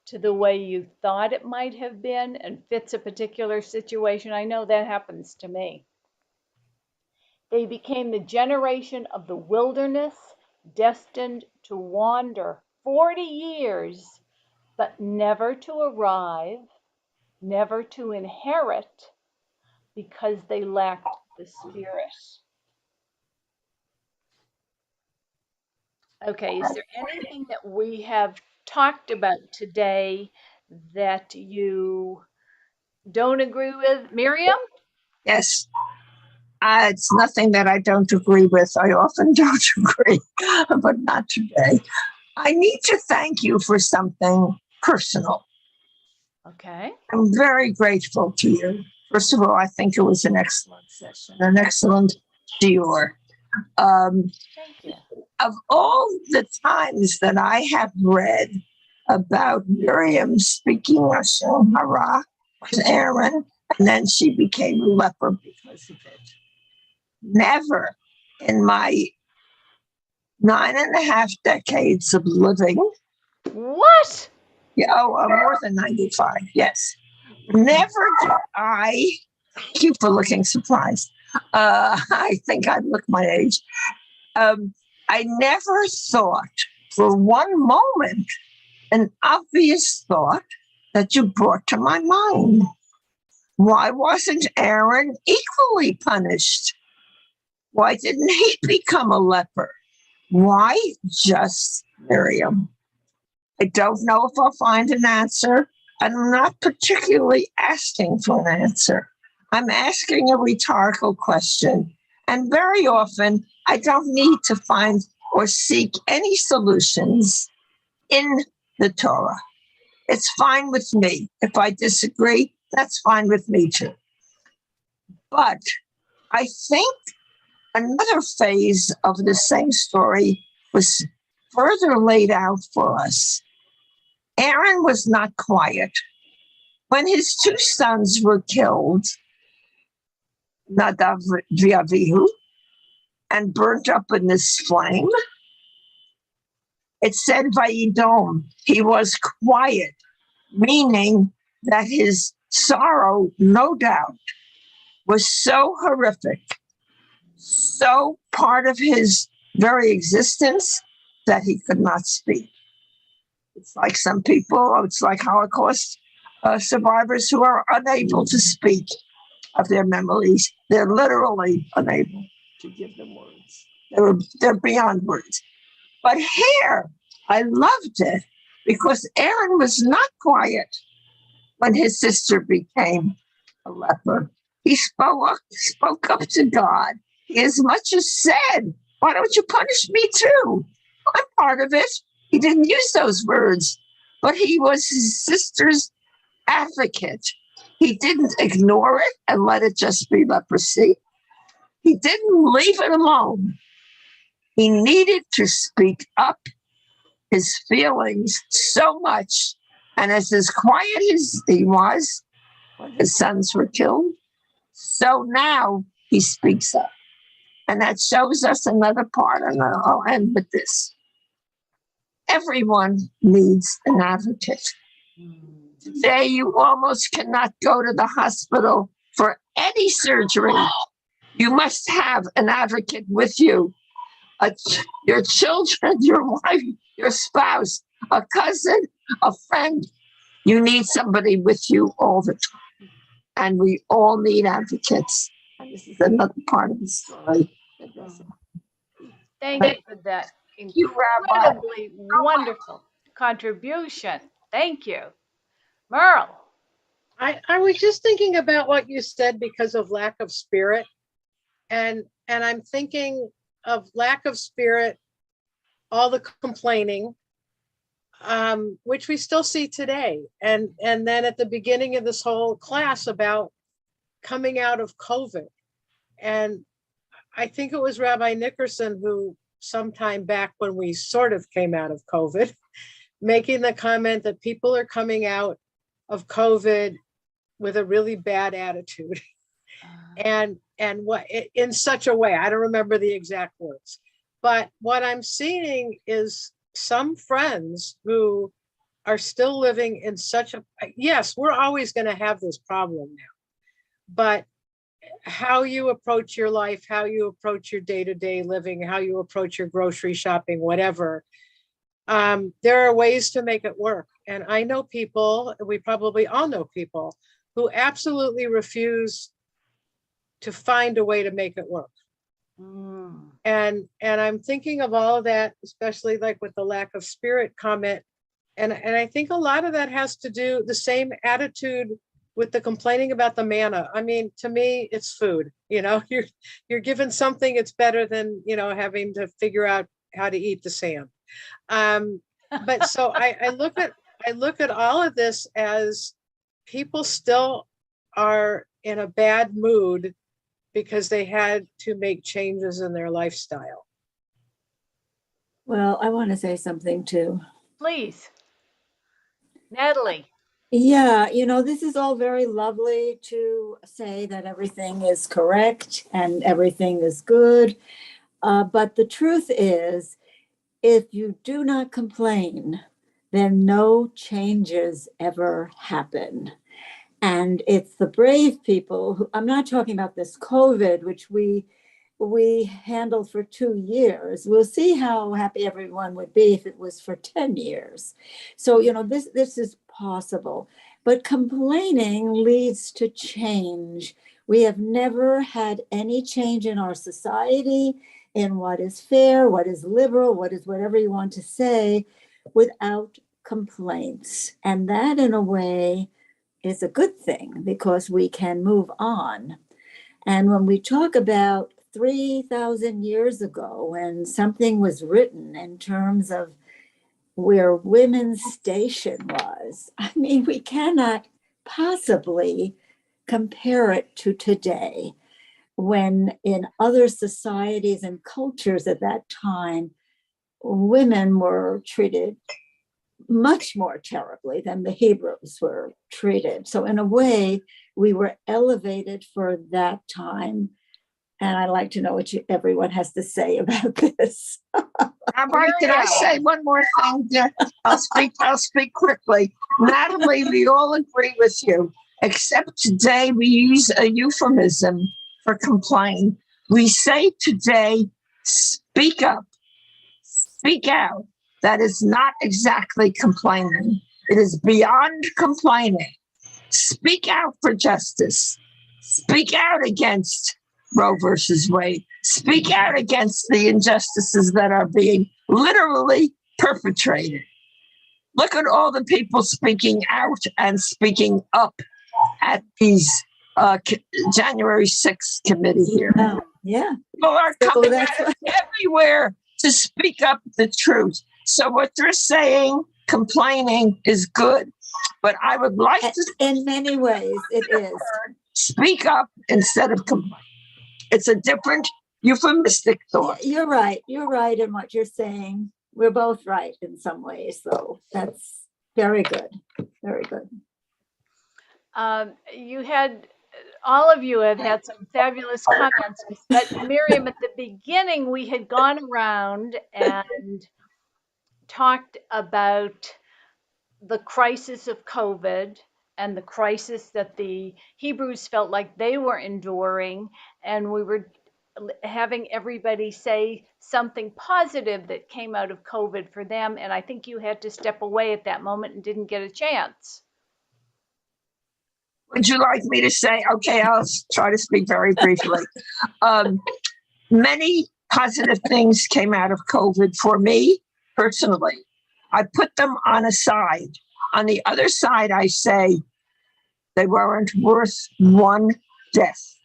to the way you thought it might have been and fits a particular situation? I know that happens to me. They became the generation of the wilderness, destined to wander 40 years, but never to arrive, never to inherit, because they lacked the Spirit. Okay, is there anything that we have talked about today that you don't agree with? Miriam? Yes. It's nothing that I don't agree with. I often don't agree, but not today. I need to thank you for something personal. Okay. I'm very grateful to you. First of all, I think it was an excellent session, an excellent shiur. Thank you. Of all the times that I have read about Miriam speaking Lashon Hara with Aaron, and then she became a leper because of it, never in my 9.5 decades of living. What? Yeah, more than 95, yes. Never did I, thank you for looking surprised. I think I look my age. I never thought for one moment an obvious thought that you brought to my mind. Why wasn't Aaron equally punished? Why didn't he become a leper? Why just Miriam? I don't know if I'll find an answer. I'm not particularly asking for an answer. I'm asking a rhetorical question. And very often, I don't need to find or seek any solutions in the Torah. It's fine with me. If I disagree, that's fine with me too. But I think another phase of the same story was further laid out for us. Aaron was not quiet. When his 2 sons were killed, Nadav v'Avihu, and burnt up in this flame, it said Vayidom, he was quiet, meaning that his sorrow, no doubt, was so horrific, so part of his very existence that he could not speak. It's like some people, it's like Holocaust survivors who are unable to speak of their memories. They're literally unable to give them words. They're beyond words. But here, I loved it because Aaron was not quiet when his sister became a leper. He spoke up to God. He as much as said, why don't you punish me too? I'm part of it. He didn't use those words, but he was his sister's advocate. He didn't ignore it and let it just be leprosy. He didn't leave it alone. He needed to speak up his feelings so much. And as quiet as he was when his sons were killed, so now he speaks up. And that shows us another part, and I'll end with this. Everyone needs an advocate. Today, you almost cannot go to the hospital for any surgery. You must have an advocate with you. Your children, your wife, your spouse, a cousin, a friend. You need somebody with you all the time. And we all need advocates. And this is another part of the story. Thank you for that incredibly wonderful contribution. Thank you. Merle. I was just thinking about what you said because of lack of spirit. And I'm thinking of lack of spirit, all the complaining, which we still see today. And then at the beginning of this whole class about coming out of COVID. And I think it was Rabbi Nickerson who sometime back when we sort of came out of COVID, making the comment that people are coming out of COVID with a really bad attitude. And what in such a way, I don't remember the exact words, but what I'm seeing is some friends who are still living in such a, yes, we're always going to have this problem now, but how you approach your life, how you approach your day-to-day living, how you approach your grocery shopping, whatever, there are ways to make it work. And I know people, we probably all know people who absolutely refuse to find a way to make it work. And I'm thinking of all of that, especially like with the lack of spirit comment. And I think a lot of that has to do the same attitude with the complaining about the manna. I mean, to me, it's food. You know, you're given something, it's better than, you know, having to figure out how to eat the sand. But so I look at all of this as people still are in a bad mood because they had to make changes in their lifestyle. Well, I want to say something too. Please. Natalie. Yeah, you know, this is all very lovely to say that everything is correct and everything is good. But the truth is, if you do not complain, then no changes ever happen. And it's the brave people who, I'm not talking about this COVID, which we handled for 2 years. We'll see how happy everyone would be if it was for 10 years. So, you know, this is possible. But complaining leads to change. We have never had any change in our society, in what is fair, what is liberal, what is whatever you want to say, without complaints. And that, in a way, is a good thing because we can move on. And when we talk about 3,000 years ago, when something was written in terms of where women's station was, I mean, we cannot possibly compare it to today, when in other societies and cultures at that time, women were treated much more terribly than the Hebrews were treated. So in a way, we were elevated for that time. And I'd like to know what everyone has to say about this. Did I say one more thing? I'll speak quickly. Natalie, we all agree with you, except today we use a euphemism for complain. We say today, speak up, speak out. That is not exactly complaining. It is beyond complaining. Speak out for justice. Speak out against Roe versus Wade. Speak out against the injustices that are being literally perpetrated. Look at all the people speaking out and speaking up at these January 6th committee here. Yeah. People are So coming that's out of everywhere to speak up the truth. So what they're saying, complaining is good, but I would like to In many ways, it is. speak up instead of complain. It's a different euphemistic thought. You're right. You're right in what you're saying. We're both right in some ways, though. That's very good. Very good. All of you have had some fabulous comments, but Miriam, at the beginning, we had gone around and talked about the crisis of COVID and the crisis that the Hebrews felt like they were enduring. And we were having everybody say something positive that came out of COVID for them. And I think you had to step away at that moment and didn't get a chance. Would you like me to say, okay, I'll try to speak very briefly. Many positive things came out of COVID for me personally. I put them on a side. On the other side, I say they weren't worth one death.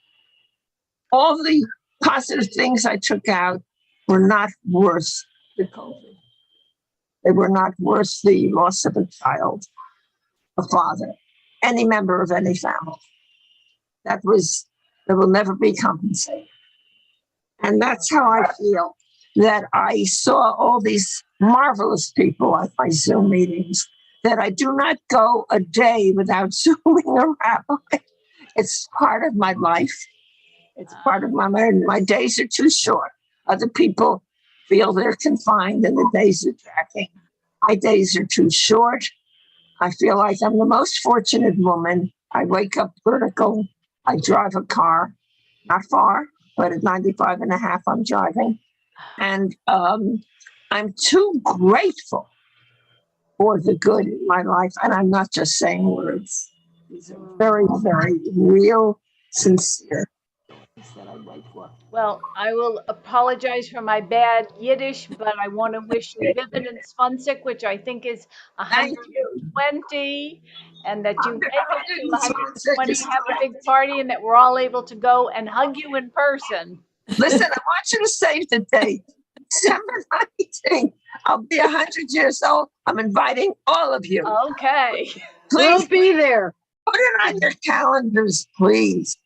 All the positive things I took out were not worth the COVID. They were not worth the loss of a child, a father, any member of any family. That will never be compensated. And that's how I feel, that I saw all these marvelous people at my Zoom meetings, that I do not go a day without Zooming a rabbi. It's part of my life. It's part of my days are too short. Other people feel they're confined and the days are dragging. My days are too short. I feel like I'm the most fortunate woman. I wake up vertical. I drive a car, not far, but at 95 and a half, I'm driving. And I'm too grateful for the good in my life. And I'm not just saying words. These are very, very real, sincere things that I wait for. Well, I will apologize for my bad Yiddish, but I want to wish you Vivid and Svansik, which I think is 120, and that you make it to 120, have a big party, and that we're all able to go and hug you in person. Listen, I want you to save the date. December 19th. I'll be 100 years old. I'm inviting all of you. Okay. Please We'll be there. put it on your calendars, please.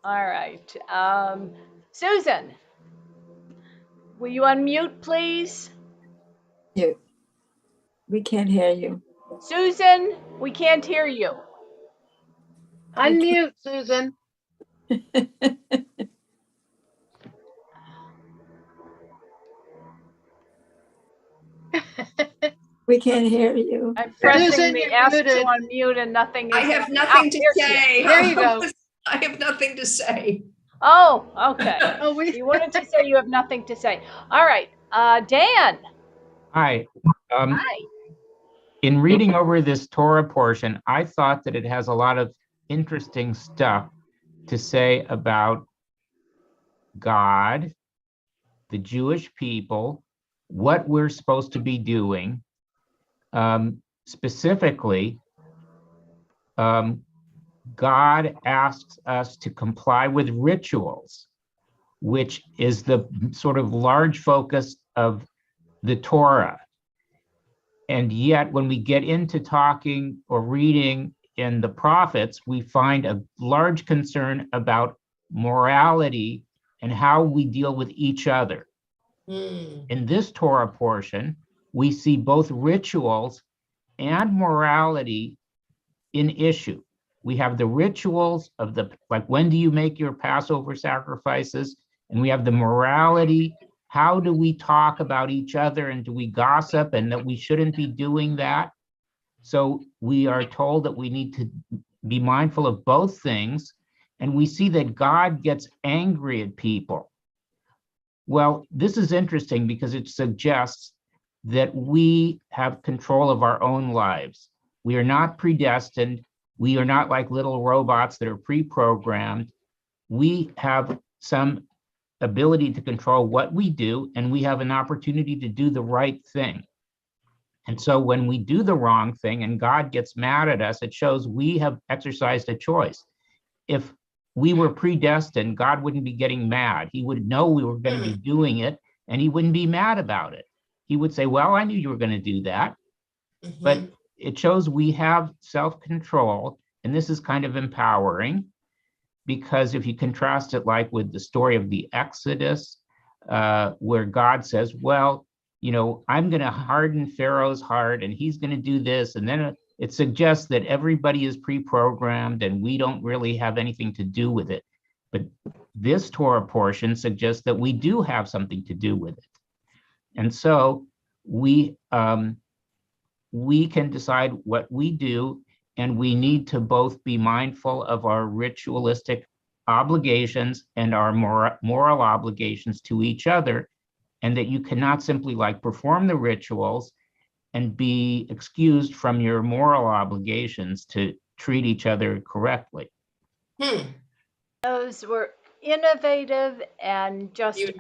All right. Susan, will you unmute, please? We can't hear you. Susan, we can't hear you. Unmute, Susan. We can't hear you. I'm pressing Susan, the you're ask muted. to unmute and nothing is I have happening. nothing to There she is. say. There you go. I have nothing to say. Oh, okay. Oh, You wanted to say you have nothing to say. All right. Dan. Hi. Hi. In reading over this Torah portion, I thought that it has a lot of interesting stuff to say about God, the Jewish people, what we're supposed to be doing. Specifically, God asks us to comply with rituals, which is the sort of large focus of the Torah. And yet, when we get into talking or reading in the prophets, we find a large concern about morality and how we deal with each other. In this Torah portion, we see both rituals and morality in issue. We have the rituals of like, when do you make your Passover sacrifices? And we have the morality. How do we talk about each other, and do we gossip, and that we shouldn't be doing that? So we are told that we need to be mindful of both things. And we see that God gets angry at people. Well, this is interesting because it suggests that we have control of our own lives. We are not predestined. We are not like little robots that are pre-programmed. we have some ability to control what we do, and we have an opportunity to do the right thing. And so when we do the wrong thing and God gets mad at us, it shows we have exercised a choice. If we were predestined, God wouldn't be getting mad. He would know we were going to be doing it, and he wouldn't be mad about it. He would say, well, I knew you were going to do that. But it shows we have self-control, and this is kind of empowering, because if you contrast it like with the story of the Exodus, where God says, well, you know, I'm going to harden Pharaoh's heart and he's going to do this. And then it suggests that everybody is pre-programmed and we don't really have anything to do with it. But this Torah portion suggests that we do have something to do with it. And so we can decide what we do, and we need to both be mindful of our ritualistic obligations and our moral obligations to each other, and that you cannot simply like perform the rituals and be excused from your moral obligations to treat each other correctly. Those were innovative and just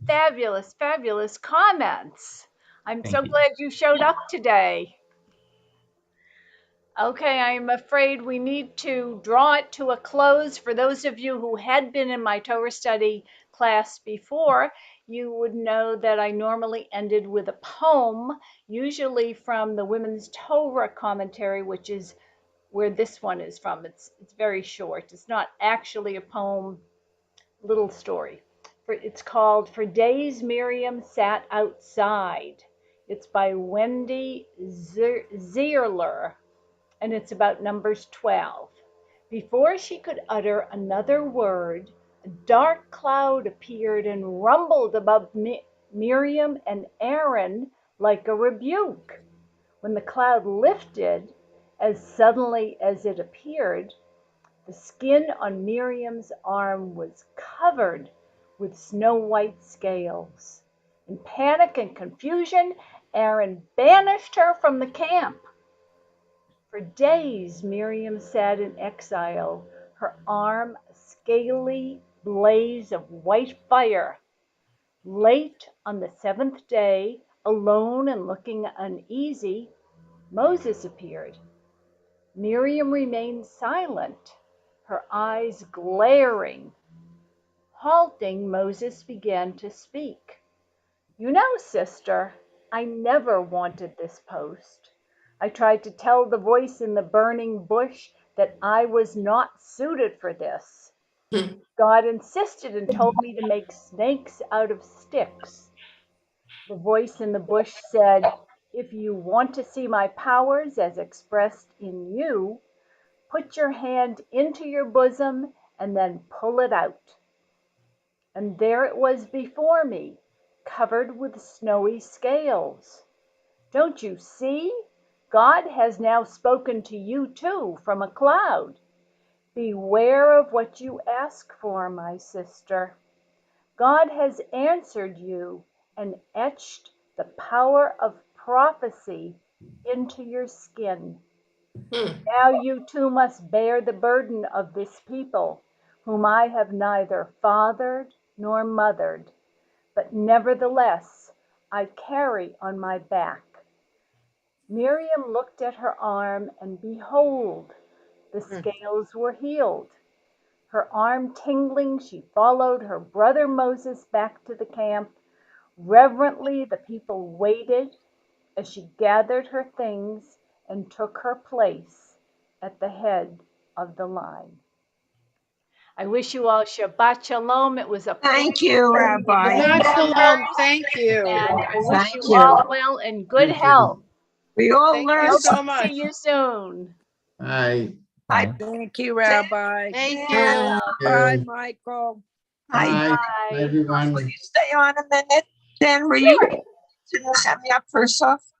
fabulous, fabulous comments. I'm so glad you showed up today. Okay, I'm afraid we need to draw it to a close. For those of you who had been in my Torah study class before, you would know that I normally ended with a poem, usually from the Women's Torah commentary, which is where this one is from. It's very short. It's not actually a poem, little story. It's called For Days Miriam Sat Outside. It's by Wendy Zierler, and it's about Numbers 12. Before she could utter another word, a dark cloud appeared and rumbled above Miriam and Aaron like a rebuke. When the cloud lifted, as suddenly as it appeared, the skin on Miriam's arm was covered with snow-white scales. In panic and confusion, Aaron banished her from the camp. For days, Miriam sat in exile, her arm a scaly blaze of white fire. Late on the seventh day, alone and looking uneasy, Moses appeared. Miriam remained silent, her eyes glaring. Halting, Moses began to speak. You know, sister, I never wanted this post. I tried to tell the voice in the burning bush that I was not suited for this. God insisted and told me to make snakes out of sticks. The voice in the bush said, if you want to see my powers as expressed in you, put your hand into your bosom and then pull it out. And there it was before me, covered with snowy scales. Don't you see? God has now spoken to you too from a cloud. Beware of what you ask for, my sister. God has answered you and etched the power of prophecy into your skin. Now you too must bear the burden of this people, whom I have neither fathered nor mothered, but nevertheless I carry on my back. Miriam looked at her arm, and behold, the scales were healed. Her arm tingling, she followed her brother Moses back to the camp. Reverently, the people waited as she gathered her things and took her place at the head of the line. I wish you all Shabbat Shalom. It was a Thank you, Rabbi. Shabbat Shalom. Thank you. And I wish Thank you you. all well and good health. We all Thank learned you so something. much. See you soon. Bye. Thank you, Rabbi. Thank Yeah. you. Bye, Michael. Hi. Bye, Bye. everyone. Will you stay on a minute? Dan, were you to have me up first off?